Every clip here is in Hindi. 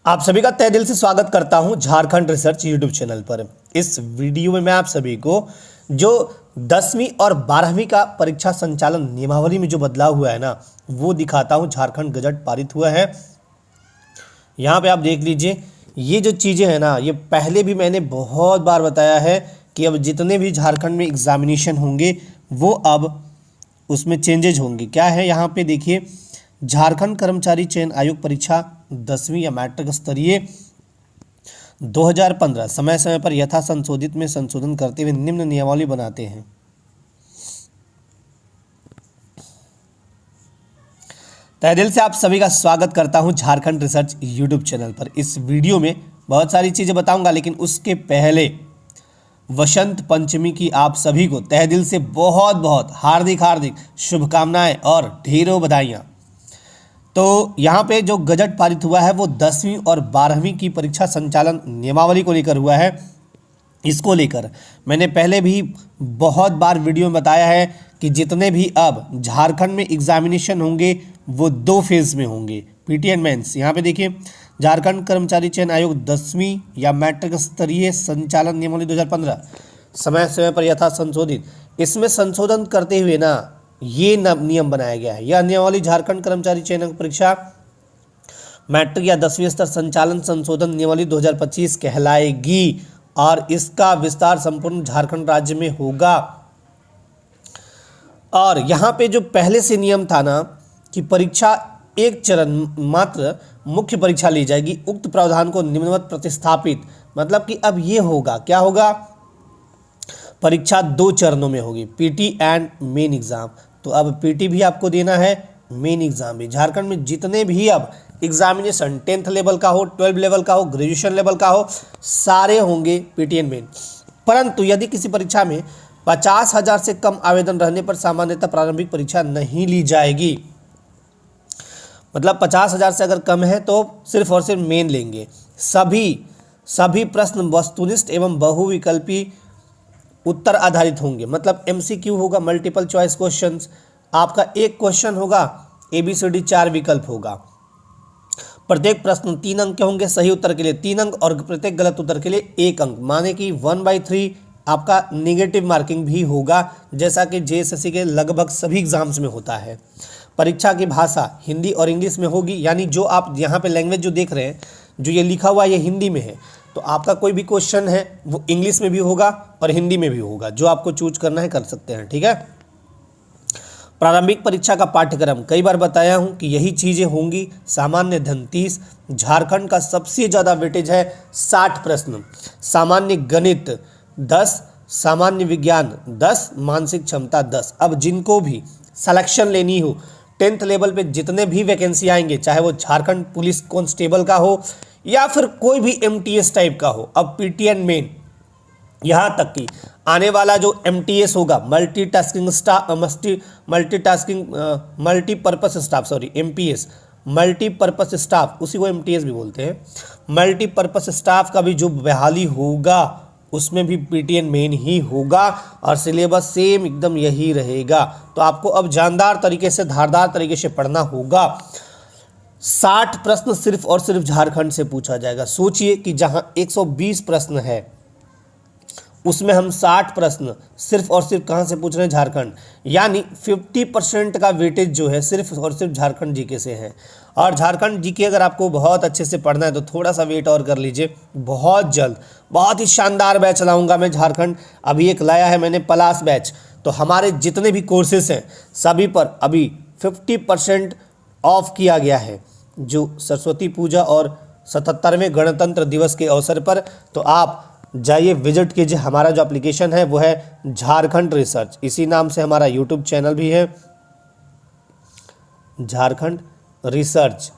आप सभी का तहे दिल से स्वागत करता हूं झारखंड रिसर्च यूट्यूब चैनल पर। इस वीडियो में मैं आप सभी को जो 10वीं और 12वीं का परीक्षा संचालन नियमावली में जो बदलाव हुआ है ना, वो दिखाता हूं। झारखंड गजट पारित हुआ है। यहाँ पे आप देख लीजिए, ये जो चीज़ें हैं ना, ये पहले भी मैंने बहुत बार बताया है कि अब जितने भी झारखंड में एग्जामिनेशन होंगे वो अब उसमें चेंजेज होंगे। क्या है यहाँ पे देखिए, झारखंड कर्मचारी चयन आयोग परीक्षा 10वीं या मैट्रिक स्तरीय 2015 समय समय पर यथा संशोधित में संशोधन करते हुए निम्न नियमावली बनाते हैं। तहे दिल से आप सभी का स्वागत करता हूं झारखंड रिसर्च यूट्यूब चैनल पर। इस वीडियो में बहुत सारी चीज़ें बताऊंगा, लेकिन उसके पहले वसंत पंचमी की आप सभी को तहे दिल से बहुत बहुत हार्दिक हार्दिक शुभकामनाएं और ढेरों बधाइयाँ। तो यहाँ पे जो गजट पारित हुआ है वो 10वीं और 12वीं की परीक्षा संचालन नियमावली को लेकर हुआ है। इसको लेकर मैंने पहले भी बहुत बार वीडियो में बताया है कि जितने भी अब झारखंड में एग्जामिनेशन होंगे वो 2 फेज़ में होंगे, पीटी एंड मेंस। यहाँ पे देखिए, झारखंड कर्मचारी चयन आयोग 10वीं या मैट्रिक स्तरीय संचालन नियमावली 2015 समय समय पर यथा संशोधित, इसमें संशोधन करते हुए ना ये नियम बनाया गया है। यह नियमावली झारखंड कर्मचारी चयन परीक्षा मैट्रिक या 10वीं स्तर संचालन संशोधन नियमावली 2025 कहलाएगी और इसका विस्तार संपूर्ण झारखंड राज्य में होगा। और यहाँ पे जो पहले से नियम था ना कि परीक्षा एक चरण मात्र मुख्य परीक्षा ली जाएगी, उक्त प्रावधान को निम्नवत प्रतिस्थापित, मतलब कि अब ये होगा, क्या होगा, परीक्षा 2 चरणों में होगी, पीटी एंड मेन एग्जाम। तो अब पीटी भी आपको देना है, मेन एग्जाम भी। झारखंड में जितने भी अब एग्जामिनेशन 10th लेवल का हो, 12 लेवल का हो, ग्रेजुएशन लेवल का हो, सारे होंगे पीटी एंड मेन। परंतु यदि किसी परीक्षा में 50,000 से कम आवेदन रहने पर सामान्यतः प्रारंभिक परीक्षा नहीं ली जाएगी। मतलब 50,000 से अगर कम है तो सिर्फ और सिर्फ मेन लेंगे। सभी प्रश्न वस्तुनिष्ठ एवं बहुविकल्पी उत्तर आधारित होंगे। मतलब एमसीक्यू होगा, मल्टीपल चॉइस क्वेश्चंस। आपका एक क्वेश्चन होगा, ABCD 4 विकल्प होगा। प्रत्येक प्रश्न 3 अंक के होंगे, सही उत्तर के लिए 3 अंक और प्रत्येक गलत उत्तर के लिए 1 अंक। माने कि 1/3 आपका नेगेटिव मार्किंग भी होगा, जैसा कि JSSC के लगभग सभी एग्जाम्स में होता है। परीक्षा की भाषा हिंदी और इंग्लिश में होगी, यानी जो आप यहाँ पे लैंग्वेज जो देख रहे हैं, जो ये लिखा हुआ है ये हिंदी में है, तो आपका कोई भी क्वेश्चन है वो इंग्लिश में भी होगा और हिंदी में भी होगा। जो आपको चूज करना है कर सकते हैं, ठीक है। प्रारंभिक परीक्षा का पाठ्यक्रम कई बार बताया हूं कि यही चीज़ें होंगी। सामान्य धन 30, झारखंड का सबसे ज़्यादा वेटेज है 60 प्रश्न, सामान्य गणित 10, सामान्य विज्ञान 10, मानसिक क्षमता 10। अब जिनको भी सिलेक्शन लेनी हो, 10th लेवल पे जितने भी वैकेंसी आएंगे, चाहे वो झारखंड पुलिस कांस्टेबल का हो या फिर कोई भी MTS टाइप का हो, अब पीटी एंड मेन, यहाँ तक कि आने वाला जो MTS होगा, multipurpose staff, MPS, multipurpose staff, उसी को MTS भी बोलते हैं। मल्टीपर्पस स्टाफ का भी जो बहाली होगा उसमें भी पीटी एंड मेन ही होगा और सिलेबस सेम एकदम यही रहेगा। तो आपको अब जानदार तरीके से, धारदार तरीके से पढ़ना होगा। 60 प्रश्न सिर्फ और सिर्फ झारखंड से पूछा जाएगा। सोचिए कि जहां 120 प्रश्न है उसमें हम 60 प्रश्न सिर्फ और सिर्फ कहां से पूछ रहे हैं, झारखंड। यानी 50% का वेटेज जो है सिर्फ और सिर्फ झारखंड जीके से है। और झारखंड जीके अगर आपको बहुत अच्छे से पढ़ना है तो थोड़ा सा वेट और कर लीजिए, बहुत जल्द बहुत ही शानदार बैच लाऊंगा मैं झारखंड। अभी एक लाया है मैंने पलास बैच, तो हमारे जितने भी कोर्सेस हैं सभी पर अभी 50% ऑफ किया गया है, जो सरस्वती पूजा और 77वें गणतंत्र दिवस के अवसर पर। तो आप जाइए, विजिट कीजिए। हमारा जो एप्लीकेशन है वो है झारखंड रिसर्च, इसी नाम से हमारा यूट्यूब चैनल भी है, झारखंड रिसर्च,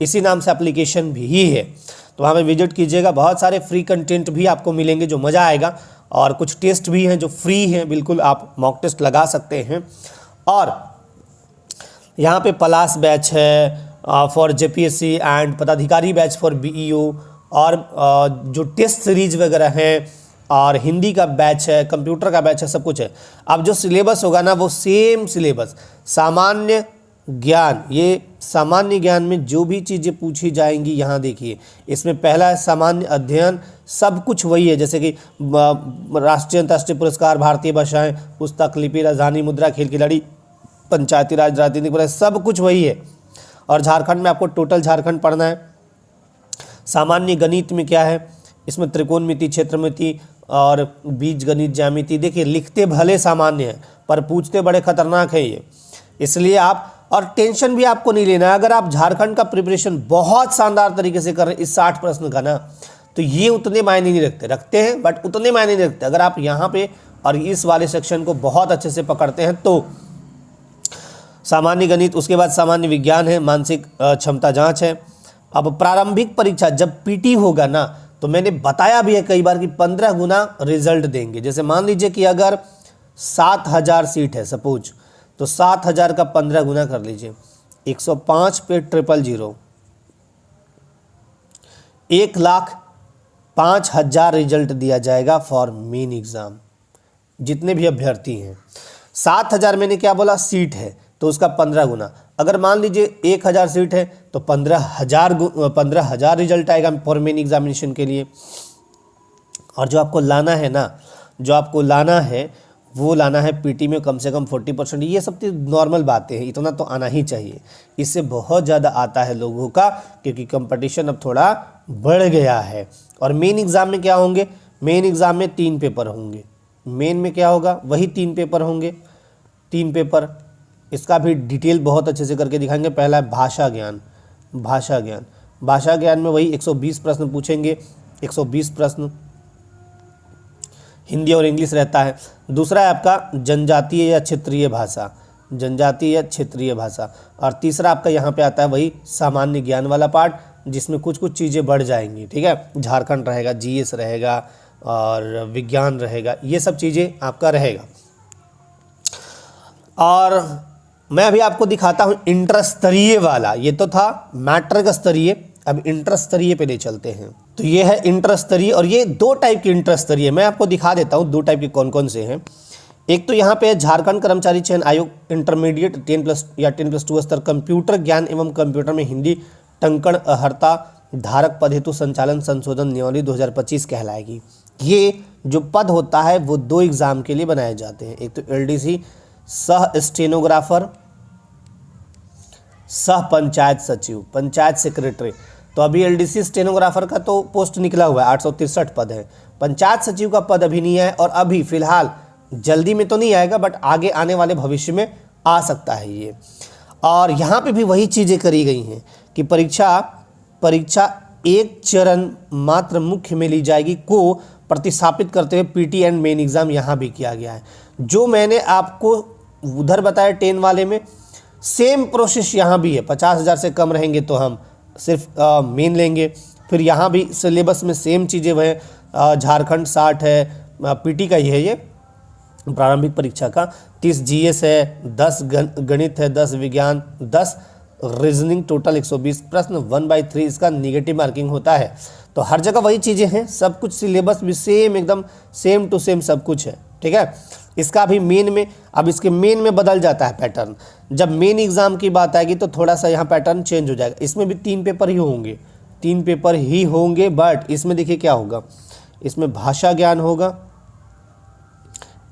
इसी नाम से एप्लीकेशन भी है। तो वहाँ पे विजिट कीजिएगा। बहुत सारे फ्री कंटेंट भी आपको मिलेंगे जो मज़ा आएगा, और कुछ टेस्ट भी हैं जो फ्री हैं, बिल्कुल आप मॉक टेस्ट लगा सकते हैं। और यहाँ पे पलास बैच है फॉर JPSC एंड पदाधिकारी बैच फॉर BEO, और जो टेस्ट सीरीज वगैरह हैं, और हिंदी का बैच है, कंप्यूटर का बैच है, सब कुछ है। अब जो सिलेबस होगा ना वो सेम सिलेबस, सामान्य ज्ञान, ये सामान्य ज्ञान में जो भी चीज़ें पूछी जाएंगी यहाँ देखिए, इसमें पहला है सामान्य अध्ययन, सब कुछ वही है, जैसे कि राष्ट्रीय अंतर्राष्ट्रीय पुरस्कार, भारतीय भाषाएं, पुस्तक, लिपि, राजधानी मुद्रा, खेल खिलाड़ी, पंचायती राज, राजनीतिक पुरस्कार, सब कुछ वही है। और झारखंड में आपको टोटल झारखंड पढ़ना है। सामान्य गणित में क्या है, इसमें त्रिकोणमिति, क्षेत्रमिति और बीज गणित, ज्यामिति। देखिए लिखते भले सामान्य है पर पूछते बड़े खतरनाक है ये, इसलिए आप, और टेंशन भी आपको नहीं लेना है। अगर आप झारखंड का प्रिपरेशन बहुत शानदार तरीके से कर रहे हैं इस 60 प्रश्न का ना, तो ये उतने मायने नहीं रखते हैं, बट उतने मायने नहीं रखते। अगर आप यहाँ पे और इस वाले सेक्शन को बहुत अच्छे से पकड़ते हैं तो सामान्य गणित, उसके बाद सामान्य विज्ञान है, मानसिक क्षमता जांच है। अब प्रारंभिक परीक्षा जब पीटी होगा ना, तो मैंने बताया भी है कई बार कि 15 गुना रिजल्ट देंगे। जैसे मान लीजिए कि अगर 7000 सीट है सपोज, तो 7000 का 15 गुना कर लीजिए, 105 पे 000, 1,05,000 रिजल्ट दिया जाएगा फॉर मेन एग्ज़ाम, जितने भी अभ्यर्थी हैं। 7000 मैंने क्या बोला, सीट है, तो उसका 15 गुना। अगर मान लीजिए 1000 सीट है तो 15,000 रिजल्ट आएगा फॉर मेन एग्जामिनेशन के लिए। और जो आपको लाना है ना, जो आपको लाना है वो लाना है पीटी में कम से कम 40%। ये सब तो नॉर्मल बातें हैं, इतना तो आना ही चाहिए। इससे बहुत ज़्यादा आता है लोगों का, क्योंकि कंपटीशन अब थोड़ा बढ़ गया है। और मेन एग्ज़ाम में क्या होंगे, मेन एग्ज़ाम में 3 पेपर होंगे। मेन में क्या होगा, वही 3 पेपर होंगे, 3 पेपर। इसका भी डिटेल बहुत अच्छे से करके दिखाएंगे। पहला है भाषा ज्ञान, भाषा ज्ञान, भाषा ज्ञान में वही 120 प्रश्न पूछेंगे, 120 प्रश्न हिंदी और इंग्लिश रहता है। दूसरा है आपका जनजातीय या क्षेत्रीय भाषा, जनजातीय या क्षेत्रीय भाषा। और तीसरा आपका यहाँ पे आता है वही सामान्य ज्ञान वाला पार्ट, जिसमें कुछ कुछ चीज़ें बढ़ जाएंगी, ठीक है। झारखंड रहेगा, जीएस रहेगा और विज्ञान रहेगा, ये सब चीज़ें आपका रहेगा। और मैं अभी आपको दिखाता हूँ इंटर स्तरीय वाला, ये तो था मैट्रिक स्तरीय, अब इंटर स्तरीय पे ले चलते हैं। तो ये है इंटर स्तरीय, और ये 2 टाइप की इंटर स्तरीय मैं आपको दिखा देता हूँ, 2 टाइप के कौन कौन से हैं। एक तो यहाँ पे झारखंड कर्मचारी चयन आयोग इंटरमीडिएट 10+ या 10+2 स्तर कंप्यूटर ज्ञान एवं कंप्यूटर में हिंदी टंकण अर्हता धारक पद हेतु संचालन संशोधन नियमावली 2025 कहलाएगी। ये जो पद होता है वो 2 एग्जाम के लिए बनाए जाते हैं। एक तो एलडीसी सह स्टेनोग्राफर, सह पंचायत सचिव, पंचायत सेक्रेटरी। तो अभी एलडीसी स्टेनोग्राफर का तो पोस्ट निकला हुआ है, 863 पद है। पंचायत सचिव का पद अभी नहीं है, और अभी फिलहाल जल्दी में तो नहीं आएगा, बट आगे आने वाले भविष्य में आ सकता है ये। और यहाँ पे भी वही चीज़ें करी गई हैं कि परीक्षा एक चरण मात्र मुख्य में ली जाएगी को प्रतिस्थापित करते हुए पीटी एंड मेन एग्जाम यहाँ भी किया गया है। जो मैंने आपको उधर बताया 10 वाले में, सेम प्रोसेस यहाँ भी है। 50,000 से कम रहेंगे तो हम सिर्फ मेन लेंगे। फिर यहाँ भी सिलेबस में सेम चीज़ें वह झारखंड 60 है, पीटी का ही है ये प्रारंभिक परीक्षा का, 30 जीएस है, 10 गणित है, 10 विज्ञान, 10 रीजनिंग, टोटल 120 प्रश्न, 1/3 इसका निगेटिव मार्किंग होता है। तो हर जगह वही चीज़ें हैं, सब कुछ सिलेबस भी सेम, एकदम सेम टू सेम सब कुछ है, ठीक है। इसका भी मेन में, अब इसके मेन में बदल जाता है पैटर्न। जब मेन एग्ज़ाम की बात आएगी तो थोड़ा सा यहाँ पैटर्न चेंज हो जाएगा। इसमें भी 3 पेपर ही होंगे, 3 पेपर ही होंगे, बट इसमें देखिए क्या होगा, इसमें भाषा ज्ञान होगा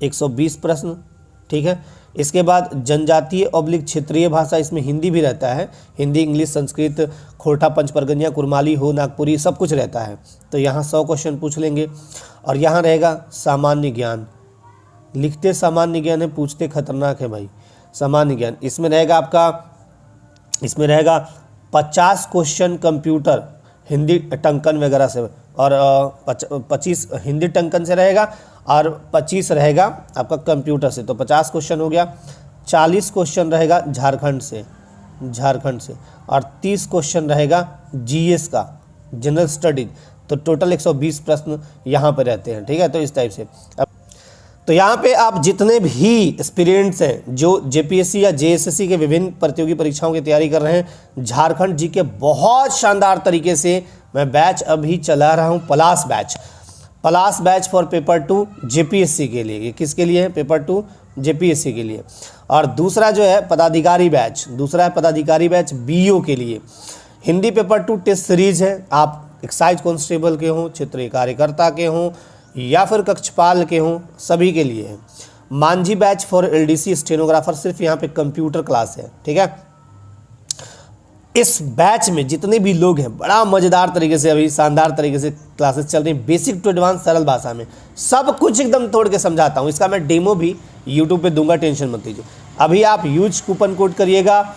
120 प्रश्न, ठीक है। इसके बाद जनजातीय / क्षेत्रीय भाषा, इसमें हिंदी भी रहता है, हिंदी, इंग्लिश, संस्कृत, खोरठा, पंचपरगनिया, कुरमाली हो, नागपुरी, सब कुछ रहता है। तो यहाँ 100 क्वेश्चन पूछ लेंगे। और यहाँ रहेगा सामान्य ज्ञान, लिखते सामान्य ज्ञान है, पूछते खतरनाक है भाई सामान्य ज्ञान। इसमें रहेगा आपका, इसमें रहेगा 50 क्वेश्चन कंप्यूटर हिंदी टंकन वगैरह से, और 25 हिंदी टंकन से रहेगा, और 25 रहेगा आपका कंप्यूटर से। तो 50 क्वेश्चन हो गया। 40 क्वेश्चन रहेगा झारखंड से, और 30 क्वेश्चन रहेगा जीएस का, जनरल स्टडीज। तो टोटल 120 प्रश्न यहाँ पे रहते हैं, ठीक है। तो इस टाइप से तो यहाँ पे आप जितने भी एस्पिरेंट्स हैं जो जेपीएससी या जेएसएससी के विभिन्न प्रतियोगी परीक्षाओं की तैयारी कर रहे हैं, झारखंड जी के बहुत शानदार तरीके से मैं बैच अभी चला रहा हूँ, पलास बैच फॉर पेपर 2 जेपीएससी के लिए। ये किसके लिए है? पेपर 2 जेपीएससी के लिए। और दूसरा जो है पदाधिकारी बैच, दूसरा है पदाधिकारी बैच बीओ के लिए। हिंदी पेपर 2 टेस्ट सीरीज है, आप एक्साइज कांस्टेबल के हों, क्षेत्रीय कार्यकर्ता के हों या फिर कक्षपाल के हों, सभी के लिए है। Manjhi batch for LDC stenographer, सिर्फ यहाँ पे कंप्यूटर क्लास है, ठीक है। इस बैच में जितने भी लोग हैं बड़ा मज़ेदार तरीके से, अभी शानदार तरीके से क्लासेस चल रही हैं, बेसिक टू एडवांस सरल भाषा में सब कुछ एकदम तोड़ के समझाता हूँ। इसका मैं डेमो भी यूट्यूब पे दूंगा, टेंशन मत लीजिए। अभी आप यूज कूपन कोड करिएगा,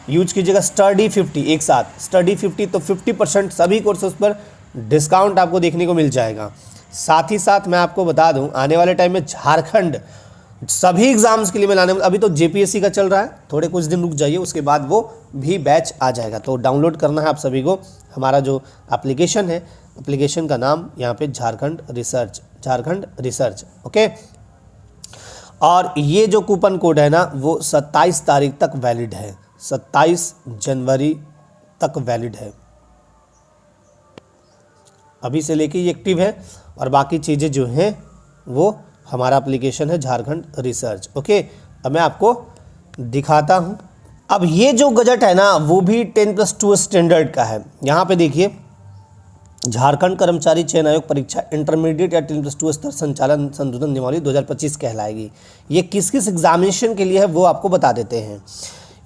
यूज कीजिएगा स्टडी 50, एक साथ स्टडी 50, तो 50% सभी कोर्सेज पर डिस्काउंट आपको देखने को मिल जाएगा। साथ ही साथ मैं आपको बता दूं, आने वाले टाइम में झारखंड सभी एग्जाम्स के लिए मैं लाने, अभी तो जेपीएससी का चल रहा है, थोड़े कुछ दिन रुक जाइए, उसके बाद वो भी बैच आ जाएगा। तो डाउनलोड करना है आप सभी को हमारा जो एप्लीकेशन है, एप्लीकेशन का नाम यहाँ पे झारखंड रिसर्च, ओके। और ये जो कूपन कोड है ना वो 27 तारीख तक वैलिड है, 27 जनवरी तक वैलिड है, अभी से लेके ये एक्टिव है। और बाकी चीज़ें जो हैं वो हमारा एप्लीकेशन है झारखंड रिसर्च, ओके। अब मैं आपको दिखाता हूँ। अब ये जो गजट है ना वो भी 10+2 स्टैंडर्ड का है। यहाँ पे देखिए, झारखंड कर्मचारी चयन आयोग परीक्षा इंटरमीडिएट या 10+2 स्तर संचालन संशोधन नियमावली 2025 कहलाएगी। ये किस किस एग्जामिनेशन के लिए है वो आपको बता देते हैं।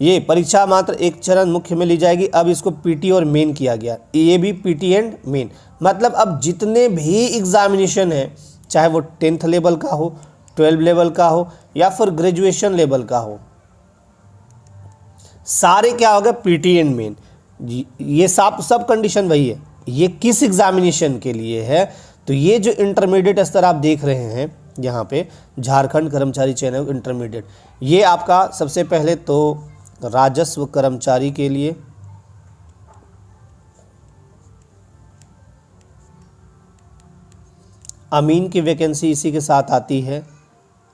ये परीक्षा मात्र एक चरण मुख्य में ली जाएगी, अब इसको पीटी और मेन किया गया, ये भी पीटी एंड मेन। मतलब अब जितने भी एग्जामिनेशन है, चाहे वो 10th लेवल का हो, 12 लेवल का हो या फिर ग्रेजुएशन लेवल का हो, सारे क्या होगा पीटी एंड मेन। ये सब कंडीशन वही है। ये किस एग्जामिनेशन के लिए है, तो ये जो इंटरमीडिएट स्तर आप देख रहे हैं यहाँ पे, झारखंड कर्मचारी चयन आयोग इंटरमीडिएट, ये आपका सबसे पहले तो राजस्व कर्मचारी के लिए, अमीन की वैकेंसी इसी के साथ आती है,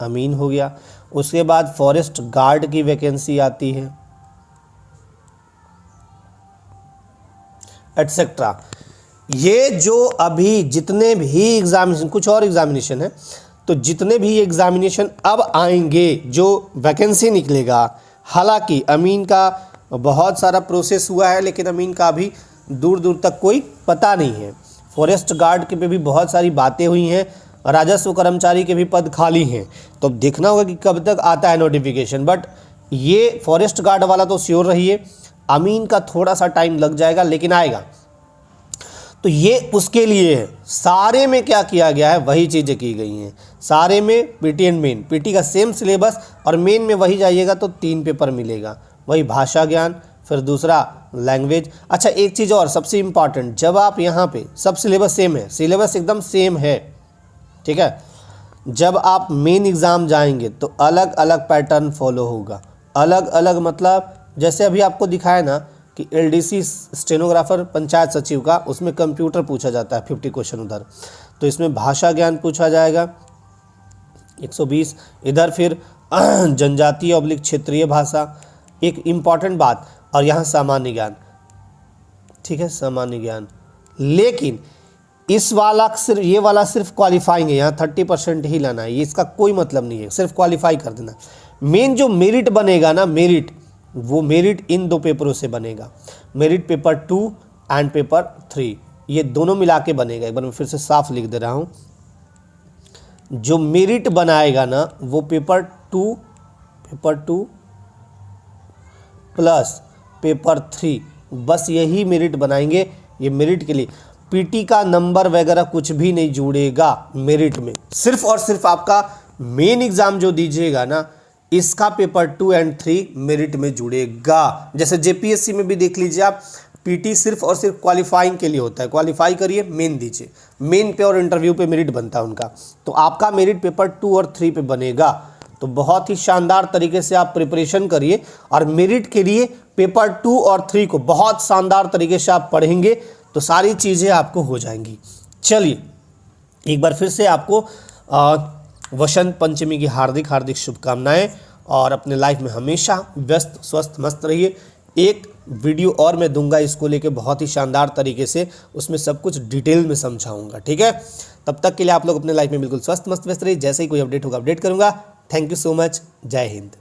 अमीन हो गया। उसके बाद फॉरेस्ट गार्ड की वैकेंसी आती है, एटसेट्रा। ये जो अभी जितने भी एग्जामिनेशन, कुछ और एग्जामिनेशन है, तो जितने भी एग्जामिनेशन अब आएंगे, जो वैकेंसी निकलेगा, हालांकि अमीन का बहुत सारा प्रोसेस हुआ है लेकिन अमीन का अभी दूर दूर तक कोई पता नहीं है। फॉरेस्ट गार्ड के पे भी बहुत सारी बातें हुई हैं, राजस्व कर्मचारी के भी पद खाली हैं, तो देखना होगा कि कब तक आता है नोटिफिकेशन। बट ये फॉरेस्ट गार्ड वाला तो श्योर रहिए, अमीन का थोड़ा सा टाइम लग जाएगा लेकिन आएगा। तो ये उसके लिए है। सारे में क्या किया गया है, वही चीज़ें की गई हैं सारे में। पीटी एंड मेन, पीटी का सेम सिलेबस और मेन में वही जाइएगा तो 3 पेपर मिलेगा, वही भाषा ज्ञान, फिर दूसरा लैंग्वेज। अच्छा एक चीज़ और सबसे इम्पॉर्टेंट, जब आप यहाँ पे सब सिलेबस सेम है, सिलेबस एकदम सेम है, ठीक है। जब आप मेन एग्ज़ाम जाएंगे तो अलग अलग पैटर्न फॉलो होगा। अलग अलग मतलब जैसे अभी आपको दिखाया ना कि एलडीसी स्टेनोग्राफर पंचायत सचिव का, उसमें कंप्यूटर पूछा जाता है 50 क्वेश्चन उधर, तो इसमें भाषा ज्ञान पूछा जाएगा 120, इधर फिर जनजातीय ऑब्लिक क्षेत्रीय भाषा, एक इम्पॉर्टेंट बात, और यहाँ सामान्य ज्ञान, ठीक है, सामान्य ज्ञान। लेकिन इस वाला सिर्फ, ये वाला सिर्फ क्वालिफाइंग है, यहाँ 30% ही लाना है, ये इसका कोई मतलब नहीं है, सिर्फ क्वालिफाई कर देना। मेन जो मेरिट बनेगा ना, मेरिट, वो मेरिट इन 2 पेपरों से बनेगा, मेरिट पेपर 2 एंड पेपर 3, ये दोनों मिला के बनेगा। एक बार मैं फिर से साफ लिख दे रहा हूँ, जो मेरिट बनाएगा ना वो पेपर 2 प्लस पेपर 3, बस यही मेरिट बनाएंगे। ये मेरिट के लिए पीटी का नंबर वगैरह कुछ भी नहीं जुड़ेगा मेरिट में, सिर्फ और सिर्फ आपका मेन एग्जाम जो दीजिएगा ना, इसका पेपर 2 एंड 3 मेरिट में जुड़ेगा। जैसे जेपीएससी में भी देख लीजिए आप, पीटी सिर्फ और सिर्फ क्वालिफाइंग के लिए होता है, क्वालिफाई करिए, मेन दीजिए, मेन पे और इंटरव्यू पे मेरिट बनता है उनका, तो आपका मेरिट पेपर 2 और 3 पे बनेगा। तो बहुत ही शानदार तरीके से आप प्रिपरेशन करिए और मेरिट के लिए पेपर 2 और 3 को बहुत शानदार तरीके से आप पढ़ेंगे तो सारी चीज़ें आपको हो जाएंगी। चलिए एक बार फिर से आपको वसंत पंचमी की हार्दिक हार्दिक शुभकामनाएं, और अपने लाइफ में हमेशा व्यस्त स्वस्थ मस्त रहिए। एक वीडियो और मैं दूंगा इसको लेके बहुत ही शानदार तरीके से, उसमें सब कुछ डिटेल में समझाऊंगा, ठीक है। तब तक के लिए आप लोग अपने लाइफ में बिल्कुल स्वस्थ मस्त व्यस्त रहिए, जैसे ही कोई अपडेट होगा अपडेट करूंगा। Thank you so much. जय हिंद।